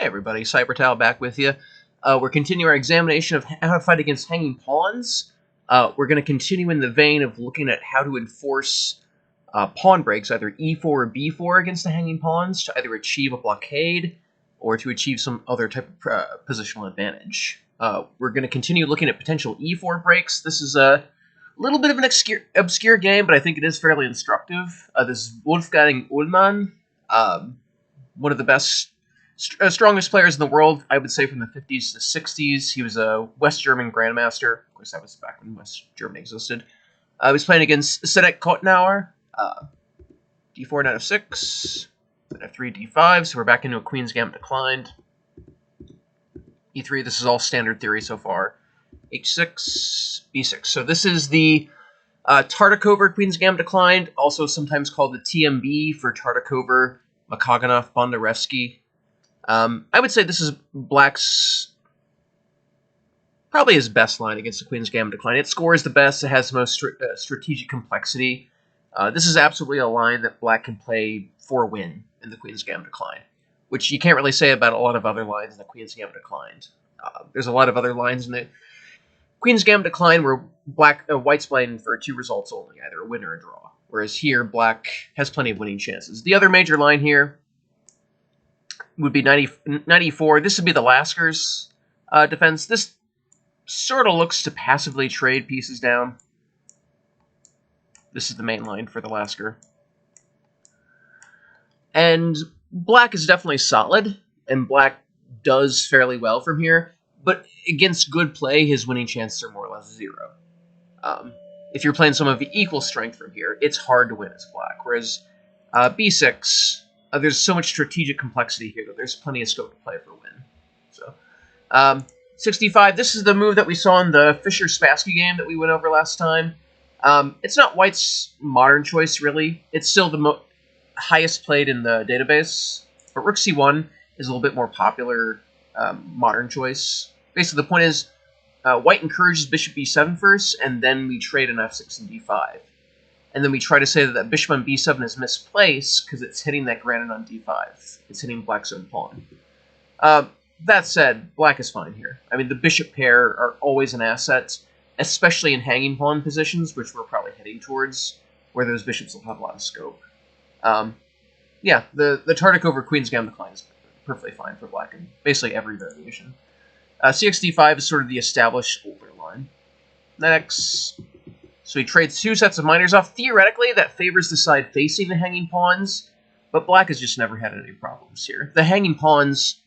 Hey everybody, Cybertal back with you. We're continuing our examination of how to fight against hanging pawns. We're going to continue in the vein of looking at how to enforce pawn breaks, either e4 or b4 against the hanging pawns, to either achieve a blockade or to achieve some other type of positional advantage. We're going to continue looking at potential e4 breaks. This is a little bit of an obscure game, but I think it is fairly instructive. This is Wolfgang Uhlmann, one of the best strongest players in the world, I would say, from the 50s to 60s. He was a West German grandmaster. Of course, that was back when West Germany existed. He was playing against Fischer-Kottnauer. D4, knight f6, then f3, d5. So we're back into a queen's gambit declined. e3, this is all standard theory so far. h6, b6. So this is the Tartakover queen's gambit declined, also sometimes called the TMB for Tartakover, Makaganov, Bondarevsky. I would say this is Black's probably his best line against the Queen's Gambit decline. It scores the best. It has the most strategic complexity. This is absolutely a line that Black can play for a win in the Queen's Gambit decline, which you can't really say about a lot of other lines in the Queen's Gambit decline. There's a lot of other lines in the Queen's Gambit decline where White's playing for two results only, either a win or a draw. Whereas here, Black has plenty of winning chances. The other major line here would be 94. This would be the Lasker's defense. This sort of looks to passively trade pieces down. This is the main line for the Lasker. And Black is definitely solid, and Black does fairly well from here, but against good play, his winning chances are more or less zero. If you're playing some of the equal strength from here, it's hard to win as Black, whereas b6... there's so much strategic complexity here that there's plenty of scope to play for a win. So, 65, this is the move that we saw in the Fischer-Spassky game that we went over last time. It's not White's modern choice, really. It's still the highest played in the database, but Rook c1 is a little bit more popular modern choice. Basically, the point is, White encourages bishop b7 first, and then we trade an f6 and d5. And then we try to say that bishop on b7 is misplaced because it's hitting that granite on d5. It's hitting Black's own pawn. That said, Black is fine here. I mean, the bishop pair are always an asset, especially in hanging pawn positions, which we're probably heading towards, where those bishops will have a lot of scope. Yeah, the Tartakover Queen's Gambit decline is perfectly fine for Black in basically every variation. cx-d5 is sort of the established older line. Next... So he trades two sets of minors off. Theoretically, that favors the side facing the hanging pawns, but Black has just never had any problems here. The hanging pawns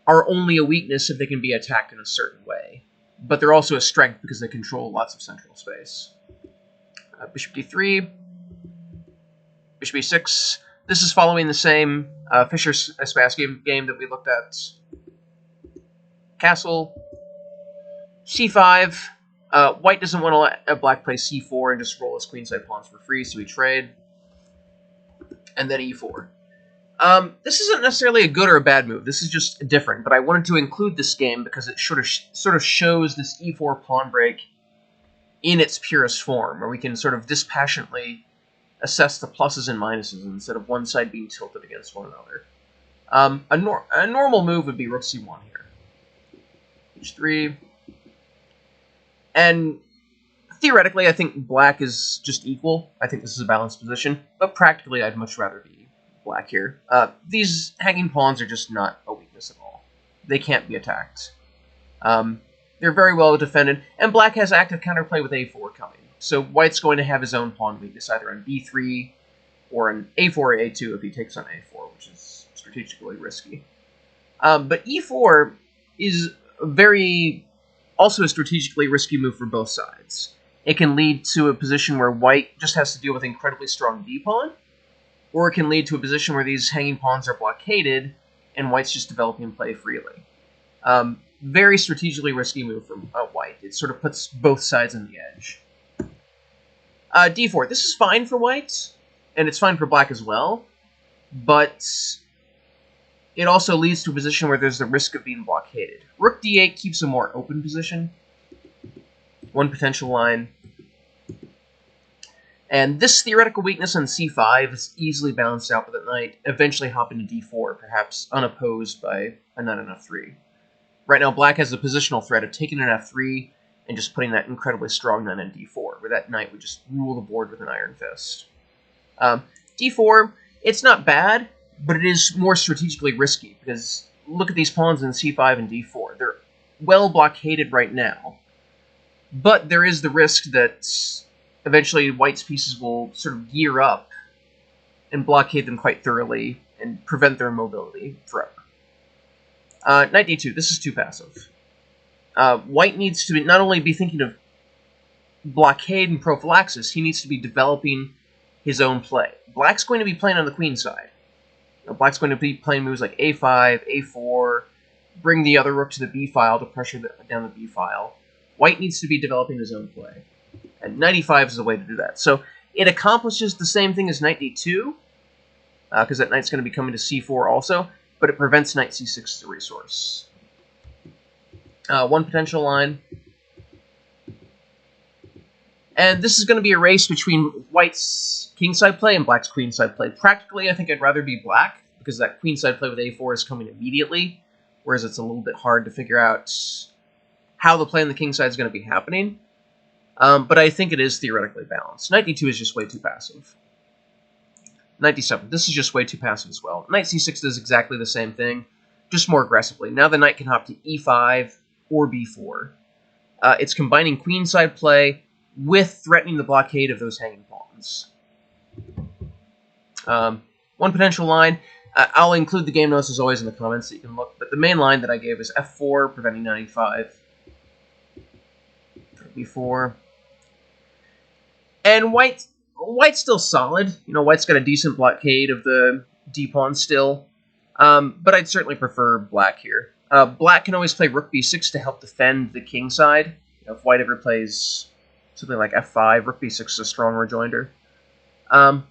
are only a weakness if they can be attacked in a certain way, but they're also a strength because they control lots of central space. Bishop d3, bishop e6. This is following the same Fischer-Spassky game that we looked at. Castle, c5. White doesn't want to let Black play c4 and just roll his queenside pawns for free, so we trade. And then e4. This isn't necessarily a good or a bad move. This is just different, but I wanted to include this game because it sort of shows this e4 pawn break in its purest form, where we can sort of dispassionately assess the pluses and minuses instead of one side being tilted against one another. A normal move would be rook c1 here. h3... And theoretically, I think Black is just equal. I think this is a balanced position. But practically, I'd much rather be Black here. These hanging pawns are just not a weakness at all. They can't be attacked. They're very well defended. And Black has active counterplay with a4 coming. So White's going to have his own pawn weakness, either on b3 or on a4 or a2 if he takes on a4, which is strategically risky. But e4 is also a strategically risky move for both sides. It can lead to a position where White just has to deal with an incredibly strong d-pawn, or it can lead to a position where these hanging pawns are blockaded, and White's just developing play freely. Very strategically risky move from White. It sort of puts both sides on the edge. d4. This is fine for White, and it's fine for Black as well, but it also leads to a position where there's the risk of being blockaded. Rook d8 keeps a more open position. One potential line. And this theoretical weakness on c5 is easily balanced out with a knight, eventually hopping to d4, perhaps unopposed by a knight on f3. Right now, black has the positional threat of taking an f3 and just putting that incredibly strong knight on d4, where that knight would just rule the board with an iron fist. d4, it's not bad, but it is more strategically risky, because look at these pawns in c5 and d4. They're well blockaded right now, but there is the risk that eventually white's pieces will sort of gear up and blockade them quite thoroughly and prevent their mobility forever. Knight d2, this is too passive. White needs to not only be thinking of blockade and prophylaxis, he needs to be developing his own play. Black's going to be playing on the queen side. Black's going to be playing moves like a5, a4, bring the other rook to the b file to pressure down the b file. White needs to be developing his own play. And knight e5 is the way to do that. So it accomplishes the same thing as knight d2, because that knight's going to be coming to c4 also, but it prevents knight c6 as a resource. One potential line. And this is going to be a race between white's kingside play and black's queenside play. Practically, I think I'd rather be black, because that queenside play with a4 is coming immediately, whereas it's a little bit hard to figure out how the play on the kingside is going to be happening. But I think it is theoretically balanced. Knight d2 is just way too passive. Knight d7, this is just way too passive as well. Knight c6 does exactly the same thing, just more aggressively. Now the knight can hop to e5 or b4. It's combining queenside play with threatening the blockade of those hanging pawns. One potential line, I'll include the game notes as always in the comments so you can look, but the main line that I gave is f4, preventing knight e5, b4. And white's still solid. You know, white's got a decent blockade of the d-pawn still. But I'd certainly prefer black here. Black can always play rook b6 to help defend the king side. You know, if white ever plays something like f5, rook b6 is a strong rejoinder. But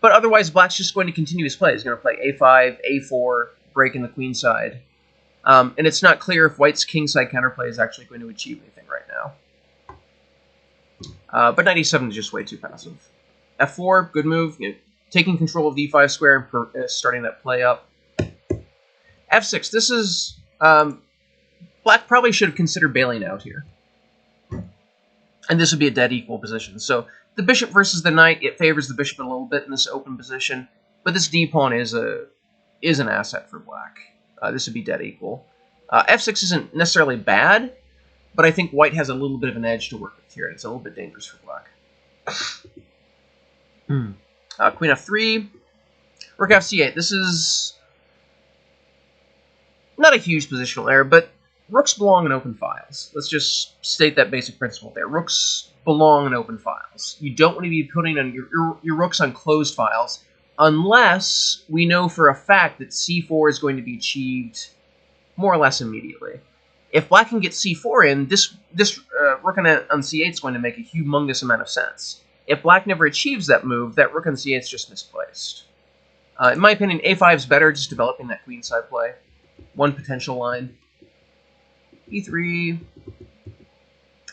otherwise, black's just going to continue his play. He's going to play a5, a4, breaking the queen side. And it's not clear if white's kingside counterplay is actually going to achieve anything right now. But knight e7 is just way too passive. f4, good move. You know, taking control of the e5 square and starting that play up. f6, this is... black probably should have considered bailing out here. And this would be a dead equal position. So the bishop versus the knight, it favors the bishop a little bit in this open position. But this d-pawn is an asset for black. This would be dead equal. f6 isn't necessarily bad, but I think white has a little bit of an edge to work with here, and it's a little bit dangerous for black. Queen f3, rook f c8. This is not a huge positional error, but rooks belong in open files. Let's just state that basic principle there. Rooks belong in open files. You don't want to be putting on your rooks on closed files unless we know for a fact that c4 is going to be achieved more or less immediately. If black can get c4 in, this rook on c8 is going to make a humongous amount of sense. If black never achieves that move, that rook on c8 is just misplaced. In my opinion, a5 is better, just developing that queenside play. One potential line. e3.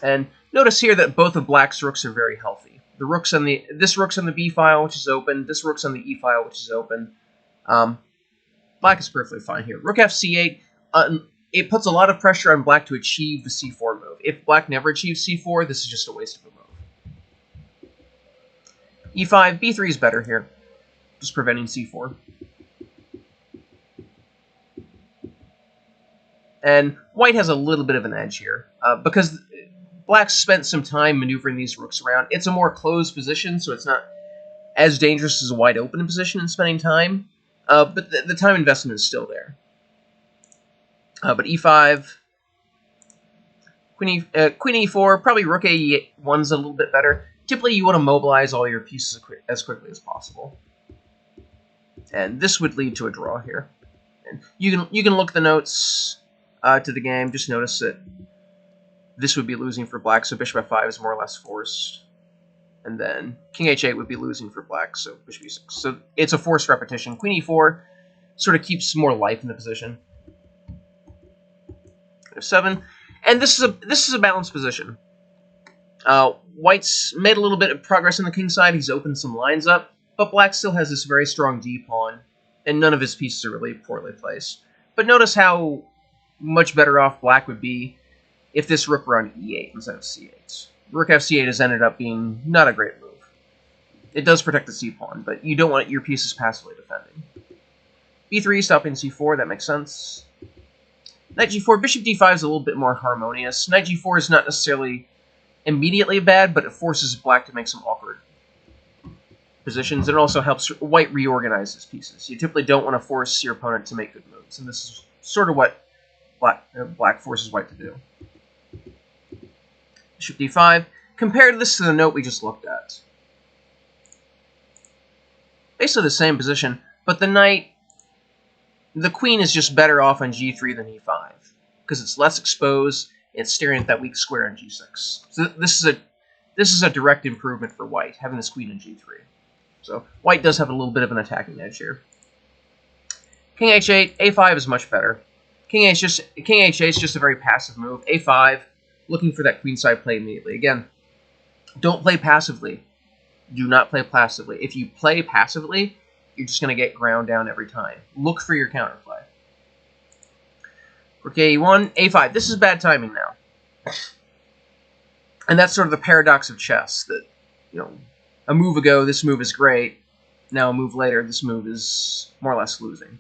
And notice here that both of black's rooks are very healthy. The rook's on this rook's on the b file, which is open. This rook's on the e file, which is open. Black is perfectly fine here. Rook f c8. It puts a lot of pressure on black to achieve the c4 move. If black never achieves c4, this is just a waste of a move. e5, b3 is better here, just preventing c4. And white has a little bit of an edge here, because black spent some time maneuvering these rooks around. It's a more closed position, so it's not as dangerous as a wide open position in spending time, but the time investment is still there. But e5, queen e4, probably rook a1's a little bit better. Typically, you want to mobilize all your pieces as quickly as possible. And this would lead to a draw here. And you can look at the notes to the game. Just notice that this would be losing for black, so bishop f5 is more or less forced. And then king h8 would be losing for black, so bishop e6. So it's a forced repetition. Queen e4 sort of keeps more life in the position. f7, and this is a balanced position. White's made a little bit of progress on the king side. He's opened some lines up, but black still has this very strong d-pawn, and none of his pieces are really poorly placed. But notice how much better off black would be if this rook were on e8 instead of c8. Rook f8 has ended up being not a great move. It does protect the c-pawn, but you don't want your pieces passively defending. b3, stopping c4, that makes sense. Knight g4, bishop d5 is a little bit more harmonious. Knight g4 is not necessarily immediately bad, but it forces black to make some awkward positions. It also helps white reorganize his pieces. You typically don't want to force your opponent to make good moves, and this is sort of what black forces white to do. Bishop d5. Compare this to the note we just looked at. Basically the same position, but the queen is just better off on g3 than e5, because it's less exposed, it's staring at that weak square on g6. So this is a direct improvement for white, having this queen in g3. So white does have a little bit of an attacking edge here. King h8, a5 is much better. King h8 is just a very passive move. a5, looking for that queenside play immediately. Again, don't play passively. Do not play passively. If you play passively, you're just going to get ground down every time. Look for your counterplay. Rook e1, a5. This is bad timing now. And that's sort of the paradox of chess, that, you know, a move ago, this move is great. Now a move later, this move is more or less losing.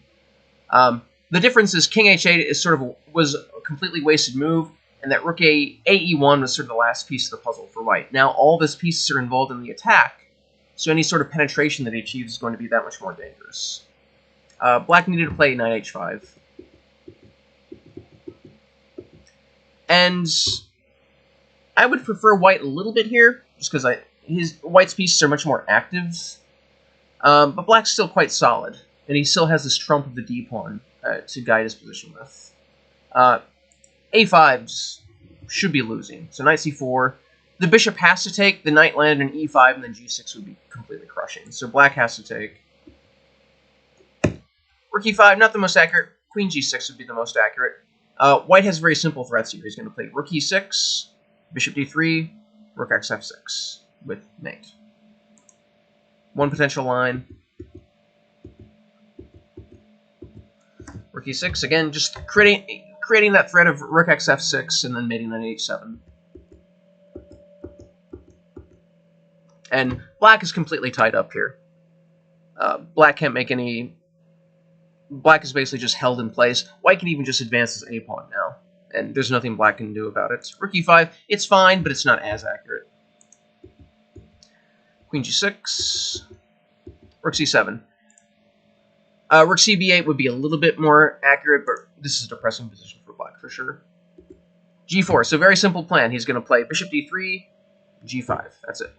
The difference is king h8 is was a completely wasted move, and that rook e1 was sort of the last piece of the puzzle for white. Now all of his pieces are involved in the attack, so any sort of penetration that he achieves is going to be that much more dangerous. Black needed to play knight h5. And I would prefer white a little bit here, just because white's pieces are much more active. But black's still quite solid, and he still has this trump of the d-pawn to guide his position with. a5 should be losing, so knight c4. The bishop has to take, the knight landed in e5, and then g6 would be completely crushing. So black has to take. Rook e5, not the most accurate. Queen g6 would be the most accurate. White has very simple threats here. He's going to play rook e6, bishop d3, rook xf6 with mate. One potential line. Rook e6, again, just creating that threat of rook xf6 and then mating on h7. And black is completely tied up here. Black can't make any... Black is basically just held in place. White can even just advance his a-pawn now, and there's nothing black can do about it. Rook e5, it's fine, but it's not as accurate. Queen g6, rook c7. Rook cb8 would be a little bit more accurate, but this is a depressing position for black for sure. g4, so very simple plan. He's going to play bishop d3, g5. That's it.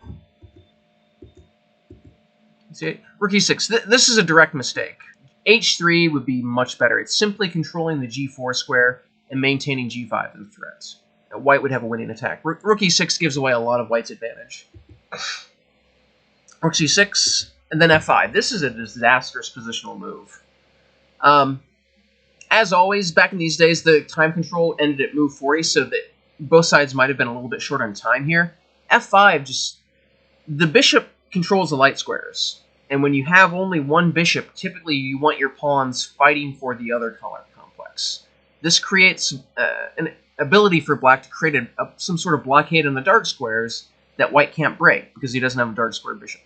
See, rook e6. This is a direct mistake. h3 would be much better. It's simply controlling the g4 square and maintaining g5 as a threat. Now, white would have a winning attack. Rook e6 gives away a lot of white's advantage. Rook c6, and then f5. This is a disastrous positional move. As always, back in these days, the time control ended at move 40, so that both sides might have been a little bit short on time here. f5, just... The bishop controls the light squares. And when you have only one bishop, typically you want your pawns fighting for the other color complex. This creates an ability for black to create some sort of blockade on the dark squares that white can't break, because he doesn't have a dark square bishop.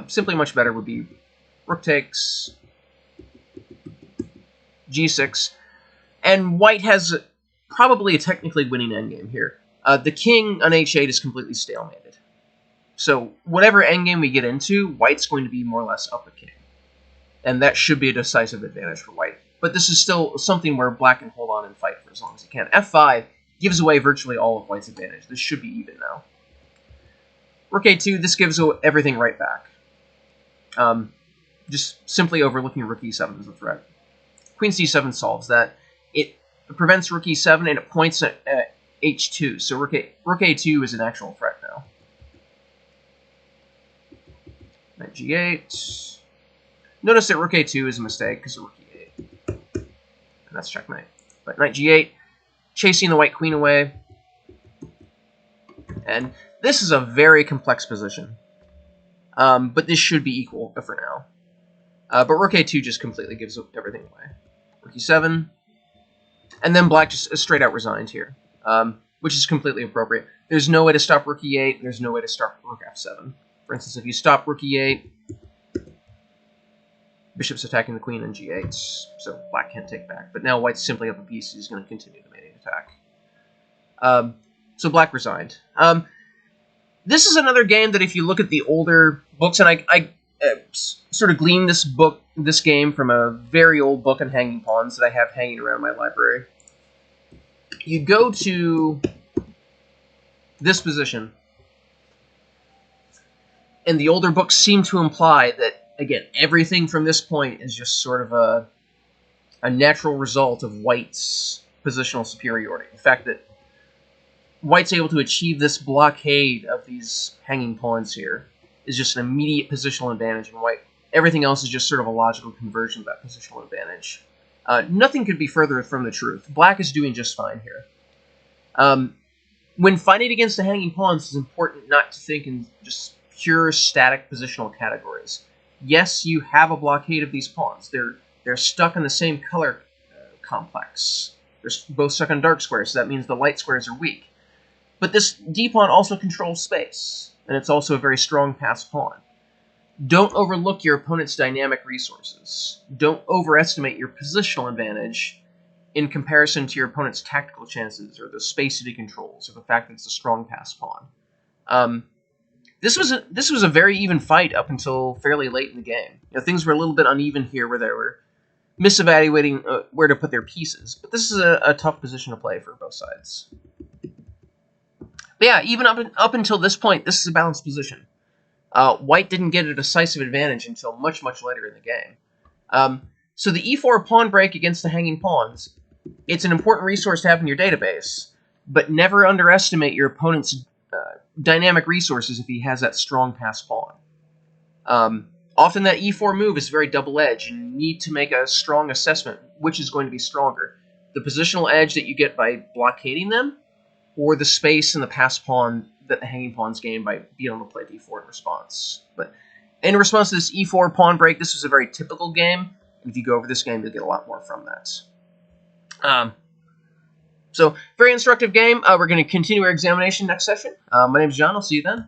Simply much better would be rook takes, g6, and white has probably a technically winning endgame here. The king on h8 is completely stalemated. So whatever endgame we get into, white's going to be more or less up a king. And that should be a decisive advantage for white. But this is still something where black can hold on and fight for as long as he can. f5 gives away virtually all of white's advantage. This should be even now. Rook a2, this gives everything right back. Just simply overlooking rook e7 as a threat. Queen c7 solves that. It prevents rook e7 and it points at h2. So rook a2 is an actual threat now. Knight g8. Notice that rook a2 is a mistake because of rook e8. And that's checkmate. But knight g8, chasing the white queen away. And this is a very complex position. But this should be equal for now. But rook a2 just completely gives everything away. Rook e7. And then black just straight out resigned here, which is completely appropriate. There's no way to stop rook e8. There's no way to stop rook f7. For instance, if you stop rook e8, bishop's attacking the queen on g8, so black can't take back. But now white's simply up a piece. He's going to continue the mating attack. So black resigned. This is another game that if you look at the older books, and I sort of gleaned this game from a very old book on hanging pawns that I have hanging around my library. You go to this position, and the older books seem to imply that, again, everything from this point is just sort of a natural result of white's positional superiority. The fact that white's able to achieve this blockade of these hanging pawns here is just an immediate positional advantage, and everything else is just sort of a logical conversion of that positional advantage. Nothing could be further from the truth. Black is doing just fine here. When fighting against the hanging pawns, it's important not to think in just pure static positional categories. Yes, you have a blockade of these pawns. They're stuck in the same color complex. They're both stuck on dark squares, so that means the light squares are weak. But this d-pawn also controls space, and it's also a very strong passed pawn. Don't overlook your opponent's dynamic resources. Don't overestimate your positional advantage in comparison to your opponent's tactical chances, or the space that he controls, or the fact that it's a strong passed pawn. This was a very even fight up until fairly late in the game. You know, things were a little bit uneven here, where they were misevaluating where to put their pieces. But this is a tough position to play for both sides. But yeah, even up until this point, this is a balanced position. White didn't get a decisive advantage until much, much later in the game. So the e4 pawn break against the hanging pawns, it's an important resource to have in your database, but never underestimate your opponent's dynamic resources if he has that strong passed pawn. Often that e4 move is very double-edged, and you need to make a strong assessment which is going to be stronger. The positional edge that you get by blockading them, or the space and the passed pawn that the hanging pawns gain by being able to play d4 in response. But in response to this e4 pawn break, this was a very typical game. If you go over this game, you'll get a lot more from that. So, very instructive game. We're going to continue our examination next session. My name is John. I'll see you then.